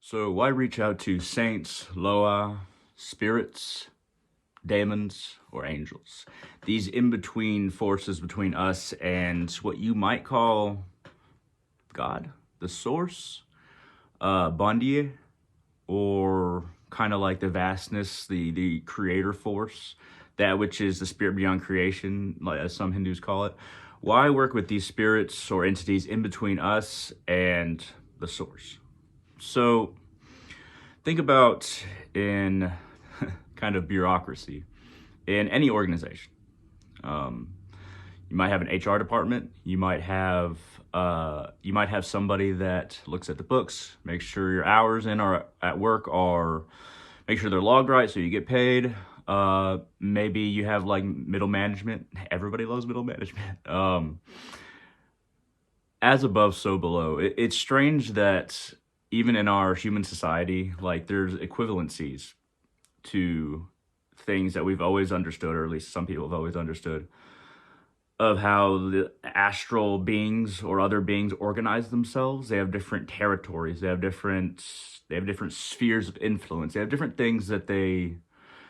So why reach out to saints, Lwa, spirits, demons, or angels? These in-between forces between us and what you might call God, the source, Bondye, or kind of like the vastness, the creator force, that which is the spirit beyond creation, like as some Hindus call it. Why work with these spirits or entities in between us and the source? So think about in kind of bureaucracy in any organization. Um, you might have an HR department. You might have somebody that looks at the books, makes sure your hours in or at work are, make sure they're logged right so you get paid. Maybe you have like middle management. Everybody loves middle management. As above, so below. It's strange that even in our human society, like there's equivalencies to things that we've always understood, or at least some people have always understood, of how the astral beings or other beings organize themselves. They have different territories. They have different spheres of influence. They have different things that they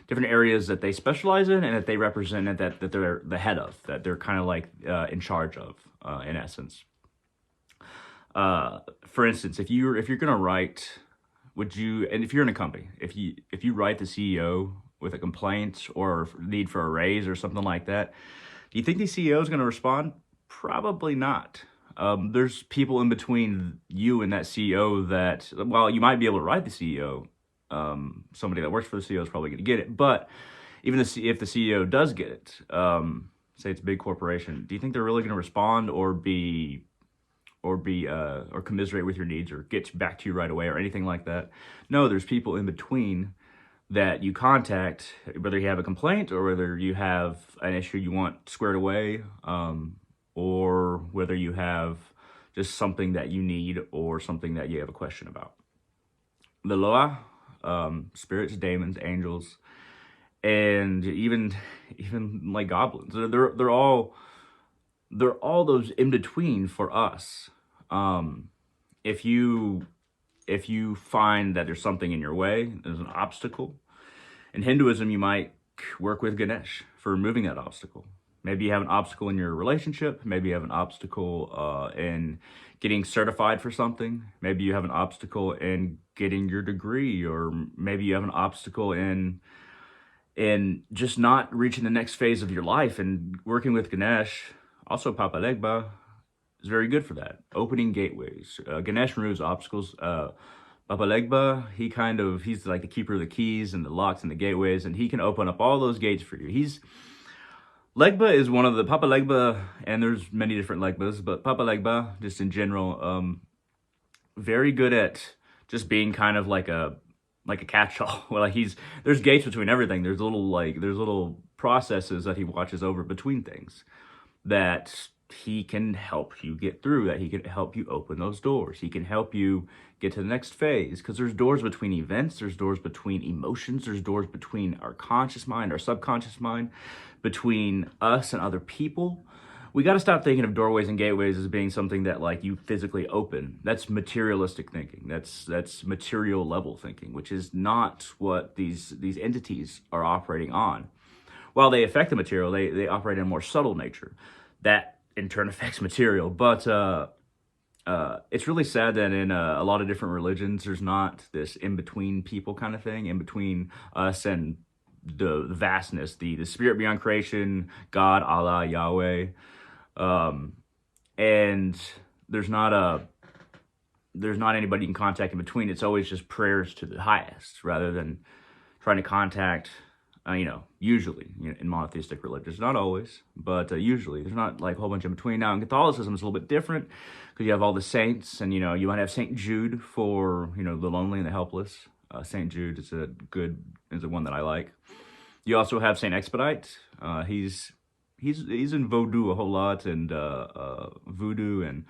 different areas that they specialize in and that they represent and that they're the head of, that they're kind of like in charge of, in essence. For instance, if you're gonna write, would you, and if you're in a company, if you write the CEO with a complaint or need for a raise or something like that, do you think the CEO is going to respond? Probably not. There's people in between you and that CEO that, well, you might be able to write the CEO. Somebody that works for the CEO is probably going to get it. But even if the CEO does get it, say it's a big corporation, do you think they're really going to respond or commiserate with your needs or get back to you right away or anything like that? No, there's people in between that you contact, whether you have a complaint or whether you have an issue you want squared away, or whether you have just something that you need or something that you have a question about. The Loa, spirits, demons, angels, and even like goblins. They're all those in between for us. Um, if you find that there's something in your way, there's an obstacle. In Hinduism, you might work with Ganesh for removing that obstacle. Maybe you have an obstacle in your relationship. Maybe you have an obstacle in getting certified for something. Maybe you have an obstacle in getting your degree, or maybe you have an obstacle in just not reaching the next phase of your life. And working with Ganesh, also Papa Legba, is very good for that. Opening gateways. Ganesh removes obstacles. Papa Legba, he's like the keeper of the keys and the locks and the gateways, and he can open up all those gates for you. Legba is one of the Papa Legba, and there's many different Legbas, but Papa Legba, just in general, very good at just being kind of like a catch-all. Well, like there's gates between everything. There's little processes that he watches over between things that he can help you get through, that he can help you open those doors. He can help you get to the next phase, because there's doors between events, there's doors between emotions, there's doors between our conscious mind, our subconscious mind, between us and other people. We got to stop thinking of doorways and gateways as being something that like you physically open. That's materialistic thinking. That's material level thinking, which is not what these entities are operating on. While they affect the material, they operate in a more subtle nature. That in turn affects material. But it's really sad that in a lot of different religions, there's not this in-between people kind of thing, in between us and the vastness, the spirit beyond creation, God, Allah, Yahweh. And there's not anybody you can contact in between. It's always just prayers to the highest rather than trying to contact, usually, in monotheistic religions, not always, but usually there's not like a whole bunch in between. Now in Catholicism, it's a little bit different because you have all the saints, and you might have Saint Jude for the lonely and the helpless. Saint Jude is the one that I like. You also have Saint Expedite. He's in Vodou a whole lot, and Voodoo and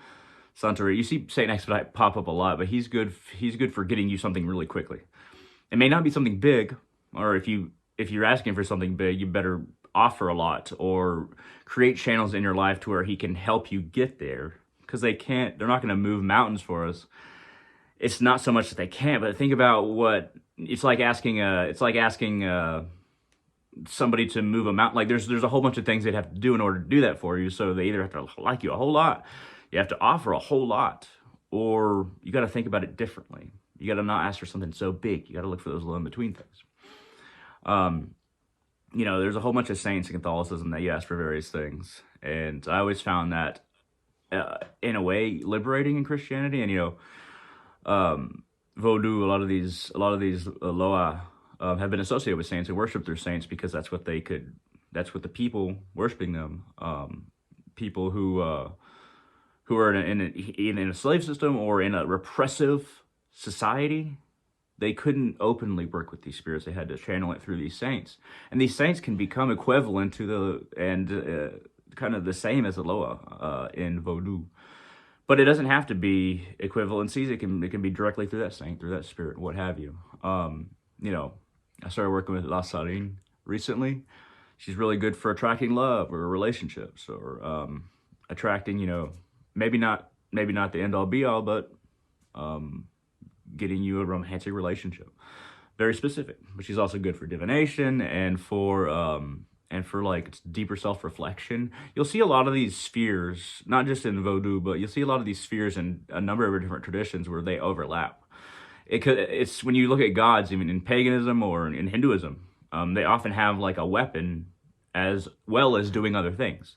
Santeria. You see Saint Expedite pop up a lot, but he's good. He's good for getting you something really quickly. It may not be something big, or if you're asking for something big, you better offer a lot or create channels in your life to where he can help you get there, because they're not going to move mountains for us it's not so much that they can't, but think about what it's like asking. Somebody to move a mountain. Like there's a whole bunch of things they'd have to do in order to do that for you. So they either have to like you a whole lot, you have to offer a whole lot, or you got to think about it differently. You got to not ask for something so big. You got to look for those little in between things. There's a whole bunch of saints in Catholicism that you ask for various things, and I always found that in a way liberating in Christianity. And Vodou, a lot of these Lwa have been associated with saints and worship their saints because that's what they could. That's what the people worshiping them, people who are in a slave system or in a repressive society, they couldn't openly work with these spirits. They had to channel it through these saints, and these saints can become equivalent to kind of the same as the Lwa in Vodou. But it doesn't have to be equivalencies. It can be directly through that saint, through that spirit, what have you. I started working with La Sarine recently. She's really good for attracting love or relationships, or attracting, maybe not the end all be all, but getting you a romantic relationship. Very specific. But she's also good for divination and for like deeper self-reflection. You'll see a lot of these spheres, not just in Vodou, but you'll see a lot of these spheres in a number of different traditions where they overlap. It's when you look at gods, even in paganism or in Hinduism, they often have like a weapon as well as doing other things.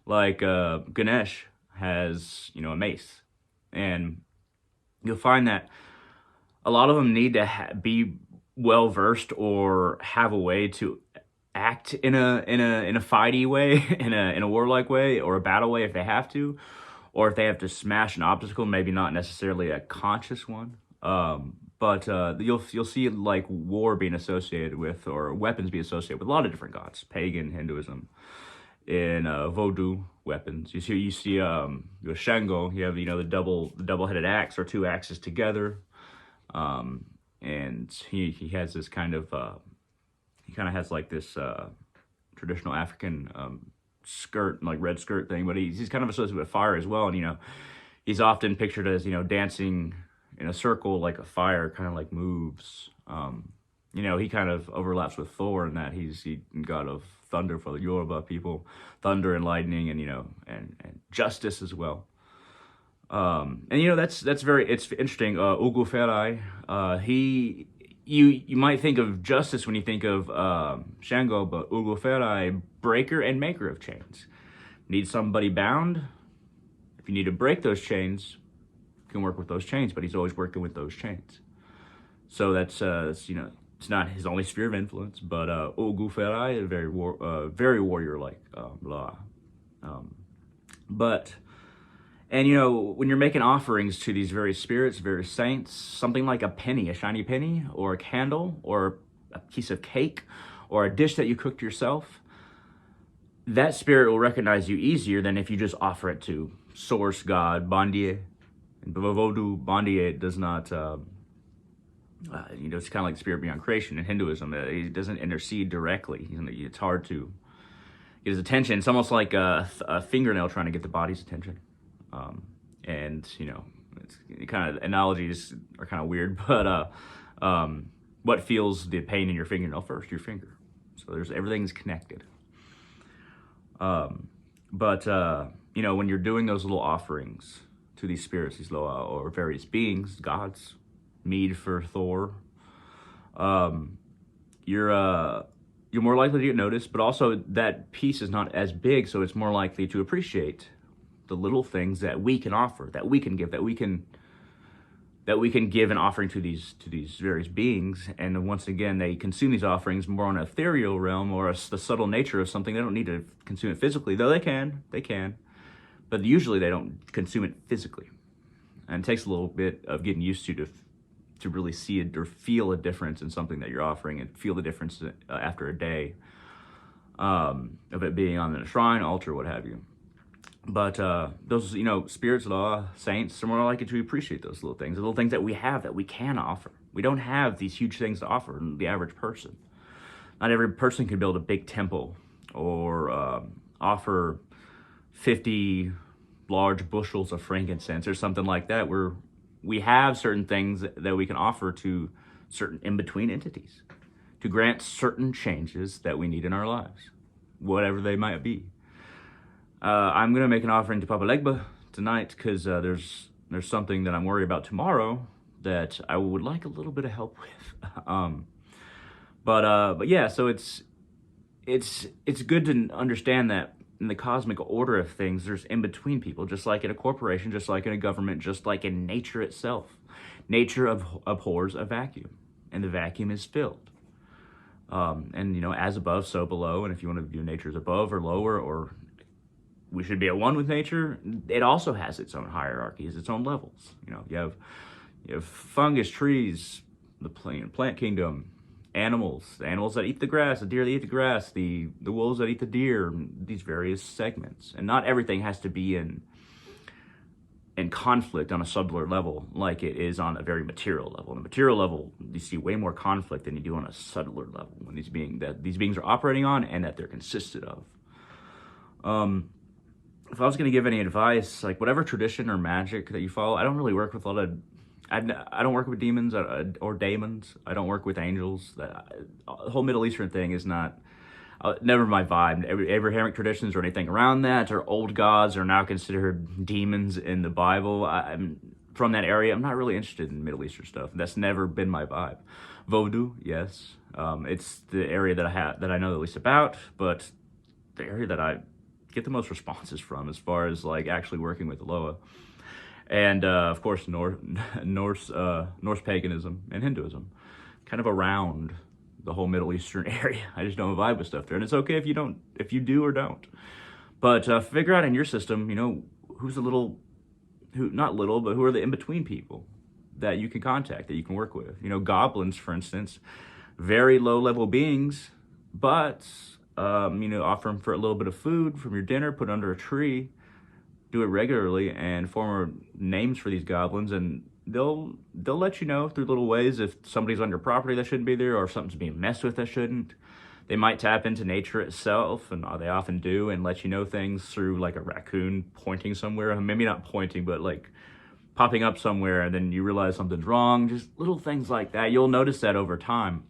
Like Ganesh has, a mace, and you'll find that a lot of them need to be well versed or have a way to act in a fighty way, in a warlike way, or a battle way if they have to, or if they have to smash an obstacle, maybe not necessarily a conscious one. But you'll see like war being associated with, or weapons being associated with a lot of different gods, pagan, Hinduism, in Vodou weapons. You see your Shango. You have the double-headed axe or two axes together, and he has this kind of has like this traditional African skirt, like red skirt thing, but he's kind of associated with fire as well, and he's often pictured as dancing in a circle like a fire kind of like moves. He kind of overlaps with Thor in that he's god of thunder for the Yoruba people, thunder and lightning, and and justice as well. That's it's interesting. Uguferai, you might think of justice when you think of Shango, but Uguferai, breaker and maker of chains. Need somebody bound? If you need to break those chains, you can work with those chains, but he's always working with those chains. So that's it's not his only sphere of influence, but Oguferai is very warrior-like Lwa. And when you're making offerings to these various spirits, various saints, something like a penny, a shiny penny, or a candle, or a piece of cake, or a dish that you cooked yourself, that spirit will recognize you easier than if you just offer it to source god, Bondye. In Vodou, Bondye does not, it's kind of like the spirit beyond creation. In Hinduism, he doesn't intercede directly. It's hard to get his attention. It's almost like a fingernail trying to get the body's attention. It's kind of analogies are kind of weird, but what feels the pain in your fingernail first? Your finger. So everything's connected. When you're doing those little offerings to these spirits, these Lwa, or various beings, gods, mead for Thor, you're more likely to get noticed, but also that piece is not as big, so it's more likely to appreciate the little things that we can offer, that we can give, that we can give an offering to these various beings. And once again, they consume these offerings more on an ethereal realm, or the subtle nature of something. They don't need to consume it physically, though they can, but usually they don't consume it physically. And it takes a little bit of getting used to really see it or feel a difference in something that you're offering, and feel the difference after a day of it being on a shrine, altar, what have you. But those, spirits, Lwa, saints, are more likely to appreciate those little things that we have, that we can offer. We don't have these huge things to offer the average person. Not every person can build a big temple or offer 50 large bushels of frankincense or something like that. We're we have certain things that we can offer to certain in-between entities to grant certain changes that we need in our lives, whatever they might be. I'm going to make an offering to Papa Legba tonight because there's something that I'm worried about tomorrow that I would like a little bit of help with. But yeah, so it's good to understand that in the cosmic order of things, there's in between people, just like in a corporation, just like in a government, just like in nature itself. Nature abhors a vacuum, and the vacuum is filled. And you know, as above, so below. And if you want to view nature as above or lower, or we should be at one with nature, it also has its own hierarchies, its own levels. You know, you have fungus, trees, the plant kingdom, animals, the animals that eat the grass, the deer that eat the grass, the wolves that eat the deer, these various segments. And not everything has to be in conflict on a subtler level like it is on a very material level. On a material level, you see way more conflict than you do on a subtler level when these beings are operating on and that they're consisted of. If I was going to give any advice, like whatever tradition or magic that you follow, I don't really work with a lot of, I don't work with demons or daemons. I don't work with angels. The whole Middle Eastern thing is not, never my vibe. Abrahamic traditions or anything around that, or old gods are now considered demons in the Bible. I'm from that area. I'm not really interested in Middle Eastern stuff. That's never been my vibe. Vodou, yes. It's the area that I know the least about, but the area that I get the most responses from as far as like actually working with Lwa. And of course, Norse paganism and Hinduism, kind of around the whole Middle Eastern area. I just don't vibe with stuff there, and it's okay if you do or don't. But figure out in your system, you know, who are the in-between people that you can contact, that you can work with. You know, goblins, for instance, very low-level beings, but you know, offer them for a little bit of food from your dinner, put under a tree, do it regularly, and form names for these goblins, and they'll let you know through little ways if somebody's on your property that shouldn't be there, or if something's being messed with that shouldn't. They might tap into nature itself, and they often do, and let you know things through like a raccoon pointing somewhere. Maybe not pointing, but like popping up somewhere, and then you realize something's wrong. Just little things like that. You'll notice that over time,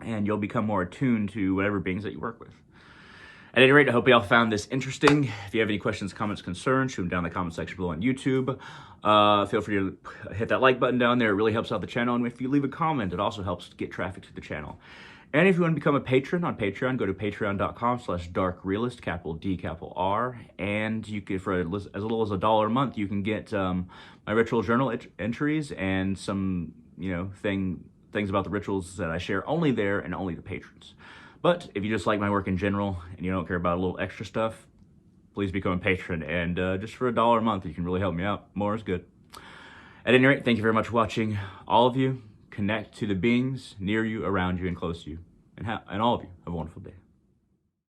and you'll become more attuned to whatever beings that you work with. At any rate, I hope y'all found this interesting. If you have any questions, comments, concerns, shoot them down in the comment section below on YouTube. Feel free to hit that like button down there. It really helps out the channel. And if you leave a comment, it also helps get traffic to the channel. And if you want to become a patron on Patreon, go to patreon.com/darkrealist, capital D, capital R. And you can, for as little as $1 a month, you can get my ritual journal entries and some, you know, things about the rituals that I share only there and only to patrons. But if you just like my work in general and you don't care about a little extra stuff, please become a patron. And just for $1 a month, you can really help me out. More is good. At any rate, thank you very much for watching. All of you, connect to the beings near you, around you, and close to you. And all of you, have a wonderful day.